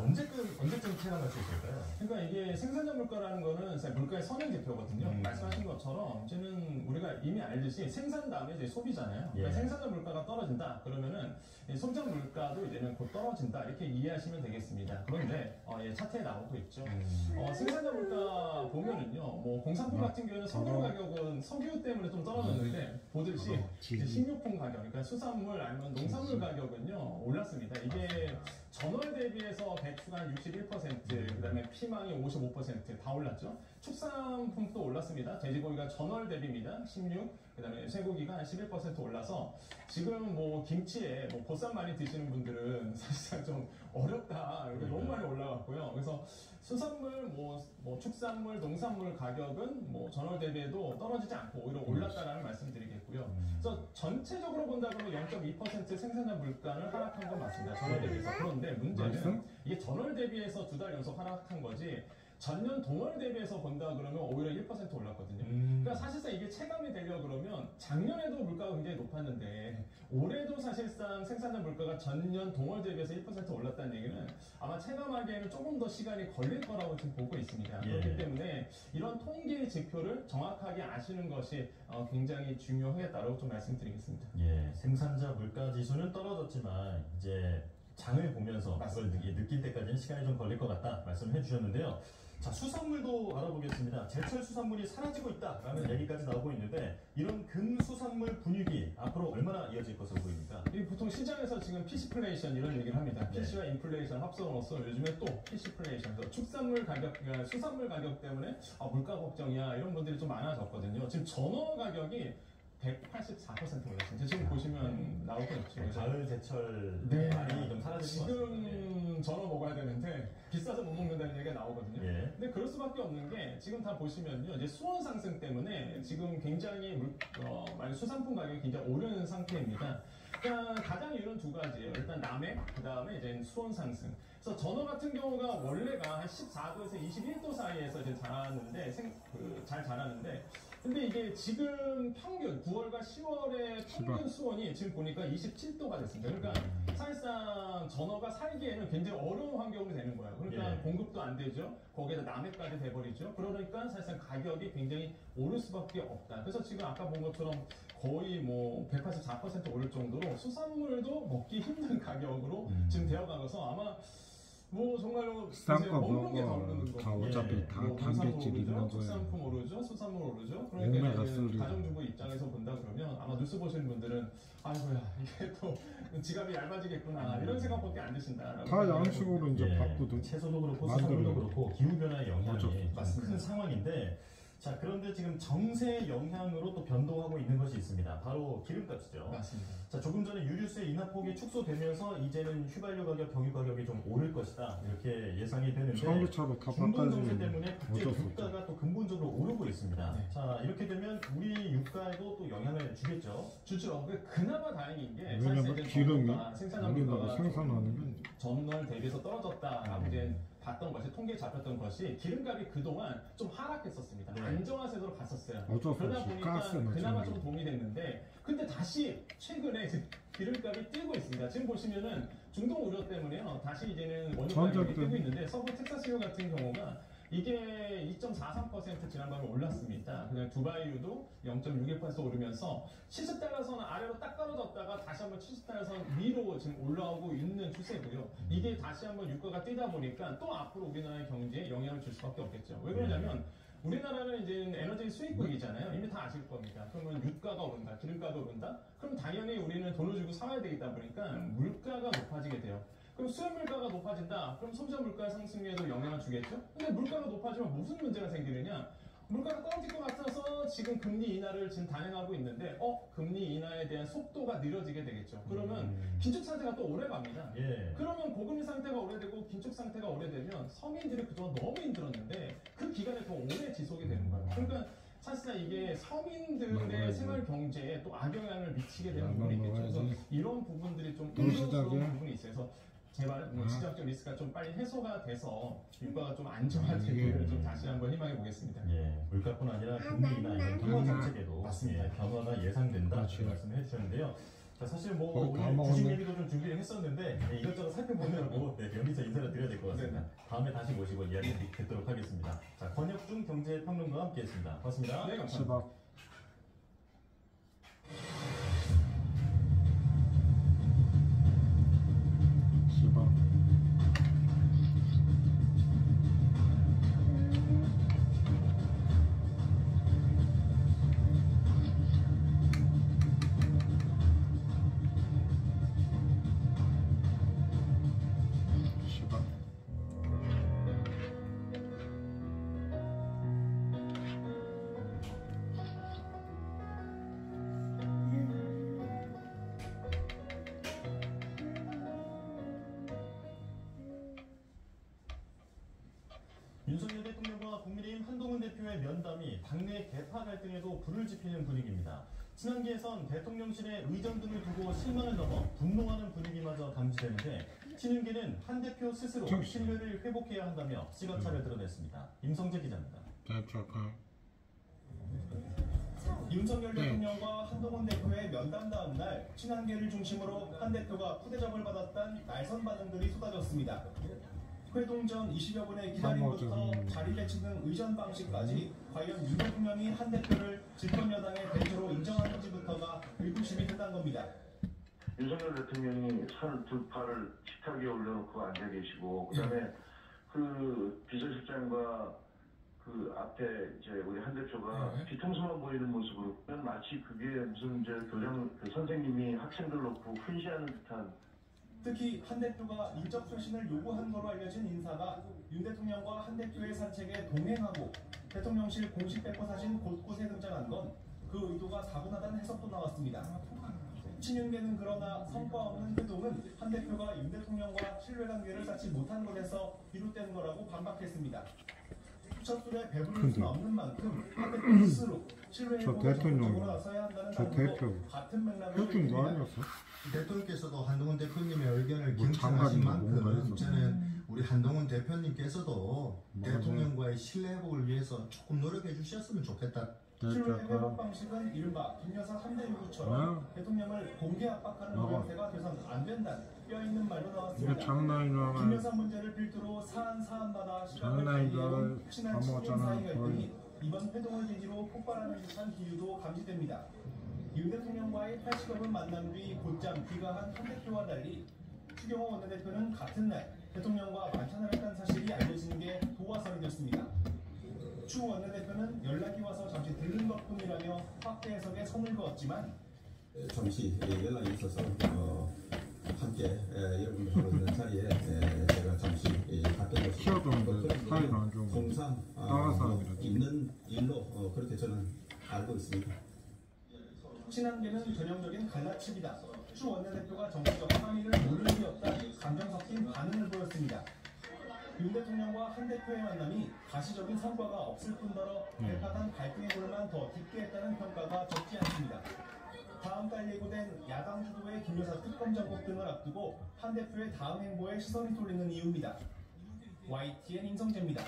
언제쯤 체감할 수 있을까요? 그러니까 이게 생산자 물가라는 거는 물가의 선행 지표거든요. 말씀하신 것처럼 이제는 우리가 이미 알듯이 생산 다음에 이제 소비잖아요. 그러니까 생산자 물가가 떨어진다 그러면은 소비자 물가도 이제는 곧 떨어진다 이렇게 이해하시면 되겠습니다. 그런데 차트에 나오고 있죠. 생산자 물가 보면은요, 뭐 공산품 같은 경우는 석유 가격은 석유 때문에 좀 떨어졌는데 보듯이 식료품 가격, 그러니까 수산물 아니면 농산물 가격은요 올랐습니다. 이게 전월 대비해서 배추가 한 61%, 그다음에 피망이 55%다 올랐죠. 축산품도 올랐습니다. 돼지고기가 전월 대비입니다. 16, 그다음에 쇠고기가 한 11% 올라서 지금 뭐 김치에 뭐 보쌈 많이 드시는 분들은 사실상 좀 어렵다. 이렇게 너무 많이 올라갔고요. 그래서 수산물, 뭐 축산물, 농산물 가격은 뭐 전월 대비해도 떨어지지 않고 오히려 올랐다라는 말씀드리겠고요. 그래서 전체적으로 본다 그러면 0.2% 생산자 물가는 하락한 건 맞습니다. 전월 대비해서. 그런데 문제는 이게 전월 대비해서 2달 연속 하락한 거지 전년 동월 대비해서 본다 그러면 오히려 1% 올랐거든요. 그러니까 사실상 이게 체감이 되려 그러면 작년에도 물가가 굉장히 높았는데 올해도 사실상 생산자 물가가 전년 동월 대비해서 1% 올랐다는 얘기는 아마 체감하기에는 조금 더 시간이 걸릴 거라고 지금 보고 있습니다. 그렇기 때문에 이런 통계 지표를 정확하게 아시는 것이 굉장히 중요하겠다고 좀 말씀드리겠습니다. 예, 생산자 물가 지수는 떨어졌지만 이제 장을 보면서 그걸 느낄 때까지는 시간이 좀 걸릴 것 같다 말씀해 주셨는데요. 자, 수산물도 알아보겠습니다. 제철 수산물이 사라지고 있다라는 얘기까지 나오고 있는데 이런 금수산물 분위기 앞으로 얼마나 이어질 것으로 보입니까? 보통 시장에서 지금 피시플레이션 이런 얘기를 합니다. PC와 인플레이션 합성으로서 요즘에 또 피시플레이션, 축산물 가격, 그러니까 수산물 가격 때문에 물가 걱정이야 이런 분들이 좀 많아졌거든요. 지금 전어 가격이 184% 올랐습니다. 지금 보시면 나올 거 있죠. 가을 제철 많이 좀 사라진 것 같습니다. 지금 전어 먹어야 되는데 비싸서 못 먹는다는 얘기가 나오거든요. 근데 그럴 수밖에 없는 게 지금 다 보시면요, 이제 수원 상승 때문에 지금 굉장히 수산품 가격이 굉장히 오르는 상태입니다. 그러니까 가장 이유는 두 가지예요. 일단 남해, 그 다음에 이제 수원 상승. 그래서 전어 같은 경우가 원래가 한 14도에서 21도 사이에서 이제 잘 자라는데, 근데 이게 지금 평균 9월과 10월의 평균 수온이 지금 보니까 27도가 됐습니다. 그러니까 사실상 전어가 살기에는 굉장히 어려운 환경이 되는 거예요. 그러니까 공급도 안 되죠. 거기에다 남해까지 돼버리죠. 그러니까 사실상 가격이 굉장히 오를 수밖에 없다. 그래서 지금 아까 본 것처럼 거의 뭐 184% 오를 정도로 수산물도 먹기 힘든 가격으로 지금 되어가서 아마 뭐 정말로 먹는 게 더 오르는 거. 어차피 다 단백질 있는 거예요. 축산품 오르죠, 수산물 오르죠. 그러니까 가정주부 입장에서 본다 그러면 아마 뉴스 보시는 분들은 아이고야 이게 또 지갑이 얇아지겠구나 이런 생각밖에 안 드신다. 다 양식으로 이제 바꾸든 채소도 그렇고 수산물도 그렇고 기후 변화의 영향이 큰 상황인데. 자, 그런데 지금 정세 영향으로 또 변동하고 있는 것이 있습니다. 바로 기름값이죠. 맞습니다. 자, 조금 전에 유류세 인하폭이 축소되면서 이제는 휘발유 가격, 경유 가격이 좀 오를 것이다 이렇게 예상이 되는데 중동 정세 때문에 국제 유가가 또 근본적으로 오르고 있습니다. 자, 이렇게 되면 우리 유가에도 또 영향을 주겠죠. 주죠. 그나마 다행인 게 왜냐면 기름이 생산하는 생산하는 전월 대비해서 떨어졌다라고 이제 봤던 것이 통계에 잡혔던 것이 기름값이 그동안 좀 하락했었습니다. 안정화세도로 갔었어요. 그러다 보니까 그나마 좀 도움이 됐는데 근데 다시 최근에 기름값이 뛰고 있습니다. 지금 보시면은 중동 우려 때문에요. 다시 이제는 원유 가격이 뛰고 있는데 서부 텍사스유 같은 경우가 이게 2.43% 지난밤에 올랐습니다. 그다음에 두바이유도 0.61% 오르면서 70달러선 아래로 딱 떨어졌다가 다시 한번 70달러선 위로 지금 올라오고 있는 추세고요. 이게 다시 한번 유가가 뛰다 보니까 또 앞으로 우리나라의 경제에 영향을 줄 수밖에 없겠죠. 왜 그러냐면 우리나라는 이제 에너지 수입국이잖아요. 이미 다 아실 겁니다. 그러면 유가가 오른다, 기름가가 오른다? 그럼 당연히 우리는 돈을 주고 사와야 되다 보니까 물가가 높아지게 돼요. 그럼 수입 물가가 높아진다. 그럼 소비자 물가 상승에도 영향을 주겠죠? 근데 물가가 높아지면 무슨 문제가 생기느냐? 물가가 떨어질 것 같아서 지금 금리 인하를 지금 단행하고 있는데 금리 인하에 대한 속도가 느려지게 되겠죠. 그러면 긴축 상태가 또 오래 갑니다. 그러면 고금리 상태가 오래되고 긴축 상태가 오래되면 서민들이 그동안 너무 힘들었는데 그 기간에 더 오래 지속이 되는 거예요. 그러니까 사실상 이게 서민들의 생활 경제에 또 악영향을 미치게 되는 부분이 있겠죠. 그래서 이런 부분들이 좀 우려스러운 부분이 있어요. 그래서 제발 지정학적 리스크가 좀 빨리 해소가 돼서 유가가 좀 안정화되기를 좀 다시 한번 희망해 보겠습니다. 물가뿐 아니라 금리나 이런 경제 정책에도 변화가 예상된다 이렇게 말씀을 해주셨는데요. 자, 사실 뭐 거의 다 오늘 먹었네. 주식 얘기도 좀 준비를 했었는데 네, 이것저것 살펴보느라고 네, 여기서 인사를 드려야 될 것 같습니다. 다음에 다시 모시고 이야기 듣도록 하겠습니다. 자, 권혁중 경제평론가와 함께했습니다. 고맙습니다. 네, 감사합니다. 시박. 시박. 시박. 윤석열 대통령과 국민의힘 한동훈 대표의 면담이 당내 개파 갈등에도 불을 지피는 분위기입니다. 친한계에선 대통령실의 의전 등을 두고 실망을 넘어 분노하는 분위기마저 감지되는데 친윤계는 한 대표 스스로 신뢰를 회복해야 한다며 시각차를 드러냈습니다. 임성재 기자입니다. 대표가 윤석열 네. 대통령과 한동훈 대표의 면담 다음 날 친한계를 중심으로 한 대표가 푸대접을 받았다는 날선 반응들이 쏟아졌습니다. 회동 전 20여 분의 기다림부터 자리 배치는 의전 방식까지 과연 윤 대통령이 한 대표를 집권여당의 대표로 인정하는지부터가 의구심이 든다는 겁니다. 윤석열 대통령이 산 두 팔을 식탁 위에 올려놓고 앉아 계시고 그다음에 그 비서실장과 그 앞에 이제 우리 한 대표가 뒤통수만 보이는 모습으로 보면 마치 그게 무슨 이제 교장 그 선생님이 학생들 놓고 훈시하는 듯한. 특히 한 대표가 인적 쇄신을 요구한 거로 알려진 인사가 윤 대통령과 한 대표의 산책에 동행하고 대통령실 공식 배포 사진 곳곳에 등장한 건 그 의도가 다분하다는 해석도 나왔습니다. 친윤계는 그러나 성과 없는 회동은 한 대표가 윤 대통령과 신뢰관계를 쌓지 못한 것에서 비롯된 거라고 반박했습니다. 첫 술에 배부를 수는 없는 만큼 한 대표 스스로 신뢰 회복에 적극적으로 나서야 한다는 당도 같은 맥락으로 해준 거 읽힙니다. 아니었어? 대통령께서도 한동훈 대표님의 의견을 뭐 경청하신 장관인가 뭔가 만큼 했었어. 저는 우리 한동훈 대표님께서도 맞아. 대통령과의 신뢰 회복을 위해서 조금 노력해 주셨으면 좋겠다. 신뢰 회복 대표가 방식은 이른바 김여사 3대 요구처럼 대통령을 공개 압박하는 모양새가 돼선 안 된다는 뼈있는 말도 이게 나왔습니다. 장난인 줄 알아. 김여사 문제를 필두로 사안마다 시간을 장난인 줄 달리해온 알아. 친한 다 친윤 먹었잖아, 사이 갈등이 거의. 이번 회동을 계기로 폭발하는 듯한 기류도 감지됩니다. 윤 대통령과의 80여 분 만남 뒤 곧장 귀가한 한 대표와 달리 추경호 원내대표는 같은 날 대통령과 만찬을 했다는 사실이 알려진 게 도화설이 됐습니다. 추 원내대표는 연락이 와서 잠시 들른 것뿐이라며 확대 해석에 선을 그었지만 잠시 연락이 있어서 함께 여러분들하고 있는 자리에 제가 잠시 갔던 것이 키워줬는데 사이가 안 좋은 거. 통상 다른 사람이라도. 있는 일로 그렇게 저는 알고 있습니다. 친한계는 전형적인 갈라치기다. 추 원내대표가 정치적 함의를 모를 리 없다 감정 섞인 반응을 보였습니다. 윤 대통령과 한 대표의 만남이 가시적인 성과가 없을 뿐더러 대파간 갈등의 골만 더 깊게 했다는 평가가 적지 않습니다. 다음 달 예고된 야당 주도의 김여사 특검 전국 등을 앞두고 한 대표의 다음 행보에 시선이 쏠리는 이유입니다. YTN 임성재입니다.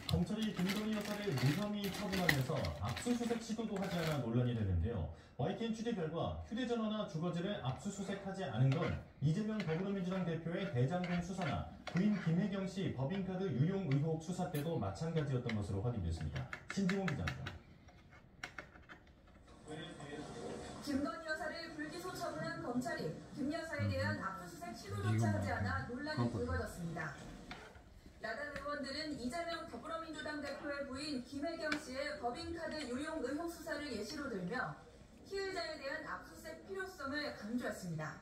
검찰이 김건희 여사를 무혐의 처분하면서 압수수색 시도도 하지 않아 논란이 되는데요. YTN 취재 결과 휴대전화나 주거지를 압수수색하지 않은 건 이재명 더불어민주당 대표의 대장동 수사나 부인 김혜경 씨 법인카드 유용 의혹 수사 때도 마찬가지였던 것으로 확인됐습니다. 신지원 기자입니다. 김건희 여사를 불기소 처분한 검찰이 김 여사에 대한 압수수색 시도조차 하지 않아 논란이 불거졌습니다. 야당 의원들은 이재명 더불어민주당 대표의 부인 김혜경 씨의 법인카드 유용 의혹 수사를 예시로 들며 피의자에 대한 압수수색 필요성을 강조했습니다.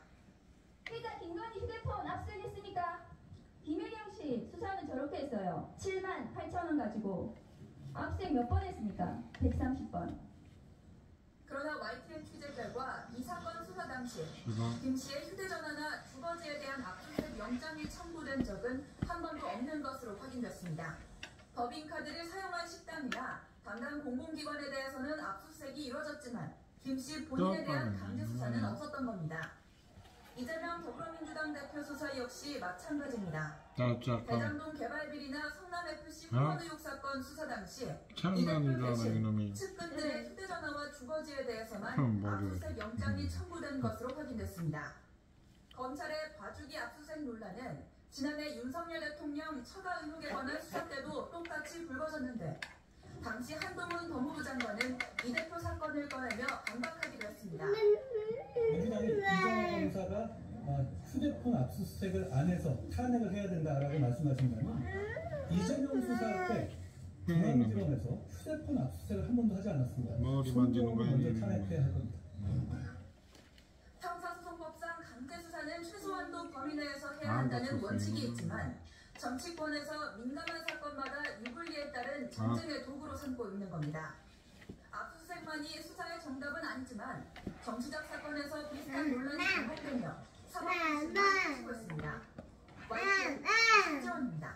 피의자 김건희 휴대폰 압수했습니까? 김혜경 씨 수사는 저렇게 했어요. 7만 8천 원 가지고 압수색 몇 번 했습니까? 130번. 그러나 YTN 취재 결과 이 사건 수사 당시 김 씨의 휴대전화나 주거지에 대한 압수수색 영장이 청구된 적은 한 번도 없는 것으로 확인됐습니다. 법인카드를 사용한 식당이나 담당 공공기관에 대해서는 압수수색이 이루어졌지만 김 씨 본인에 대한 강제 수사는 없었던 겁니다. 이재명 더불어민주당 대표 수사 역시 마찬가지입니다. 짜짜까 대장동 개발 비리나 성남FC 후원 의혹 사건 수사 당시 이 장난인 줄 대표 알아 대신 이놈이. 측근들의 휴대전화와 주거지에 대해서만 압수수색 영장이 청구된 것으로 확인됐습니다. 검찰의 봐주기 압수수색 논란은 지난해 윤석열 대통령 처가 의혹에 관한 수사 때도 똑같이 불거졌는데 당시 한동훈 법무부 장관은 이 대표 사건을 꺼내며 반박하기도 했습니다. 민주당이 이재명 검사가 휴대폰 압수수색을 안 해서 탄핵을 해야 된다라고 말씀하신다면 이재명 수사 때 중앙지검에서 휴대폰 압수수색을 한 번도 하지 않았습니다. 머리 만지는 거야. 먼저 탄핵해야 할 겁니다. 형사소송법상 강제수사는 최소한도 범위 내에서 해야 한다는 원칙이 있지만 정치권에서 민감한 사건마다 유불리에 따른 전쟁의 도구로 삼고 있는 겁니다. 압수수색만이 수사의 정답은 아니지만 정치적 사건에서 비슷한 논란이 반복되며 사법 부실을 치고 있습니다. YTN 신재원입니다.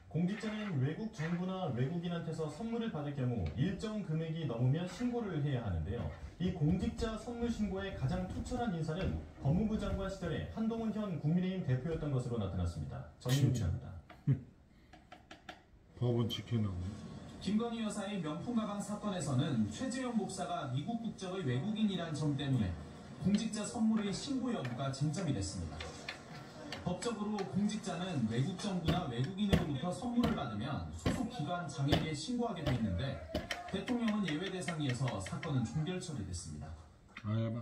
공직자는 외국 정부나 외국인한테서 선물을 받을 경우 일정 금액이 넘으면 신고를 해야 하는데요. 이 공직자 선물 신고의 가장 투철한 인사는 법무부 장관 시절에 한동훈 현 국민의힘 대표였던 것으로 나타났습니다. 전민우 기자입니다. 법은 지켜놓고. 김건희 여사의 명품 가방 사건에서는 최재형 목사가 미국 국적의 외국인이란 점 때문에 공직자 선물의 신고 여부가 쟁점이 됐습니다. 법적으로 공직자는 외국 정부나 외국인으로부터 선물을 받으면 소속 기관 장에게 신고하게 돼 있는데 대통령은 예외 대상이어서 사건은 종결 처리됐습니다.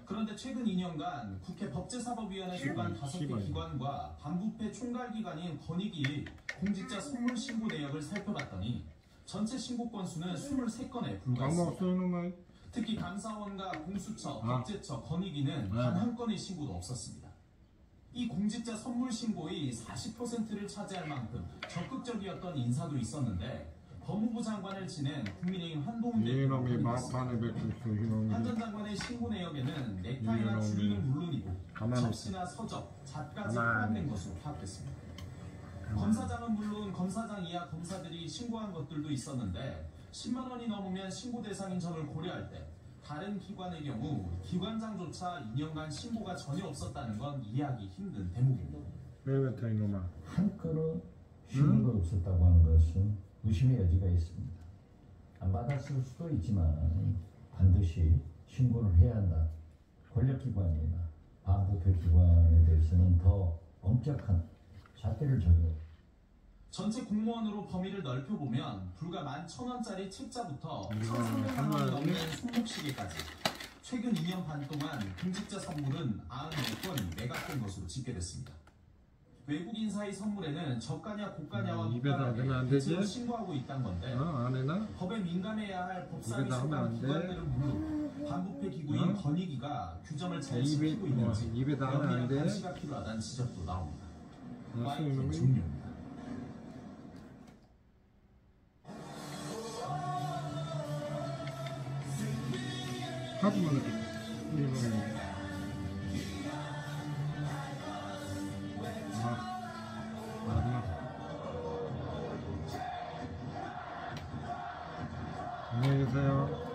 그런데 최근 2년간 국회 법제사법위원회 주관 5개 기관과 반부패 총괄기관인 건익이 공직자 선물 신고 내역을 살펴봤더니 전체 신고 건수는 23건에 불과했습니다. 특히 감사원과 공수처, 법제처, 건익위는 단 한 건의 신고도 없었습니다. 이 공직자 선물 신고의 40%를 차지할 만큼 적극적이었던 인사도 있었는데 법무부 장관을 지낸 국민의힘 한동훈 대표가 한 전 장관의 신고 내역에는 넥타이나 주류는 물론이고 접시나 서적, 잣까지 포함된 것으로 파악됐습니다. 검사장은 물론 검사장 이하 검사들이 신고한 것들도 있었는데 10만 원이 넘으면 신고 대상인 점을 고려할 때 다른 기관의 경우 기관장조차 2년간 신고가 전혀 없었다는 건 이해하기 힘든 대목입니다. 한 건의 신고가 없었다고 하는 것은 의심의 여지가 있습니다. 안 받았을 수도 있지만 반드시 신고를 해야 한다. 권력기관이나 반부패기관에 대해서는 더 엄격한 잣대를 적용. 전체 공무원으로 범위를 넓혀보면 불과 11,000원짜리 책자부터 1,300만 원이 넘는 손목시계까지 최근 2년 반 동안 공직자 선물은 94건이 매각된 것으로 집계됐습니다. 외국 인사의 선물에는 저가냐 고가냐와 무관하게 대체로 신고하고 있다는 건데 법에 민감해야 할 법사위 속한 기관들은 물론 반부패 기구인 건익위가 규정을 잘 지키고 있는지 여기에 감시가 필요하다는 지적도 나옵니다. YTN 종료입니다. 하지만 안녕히 계세요.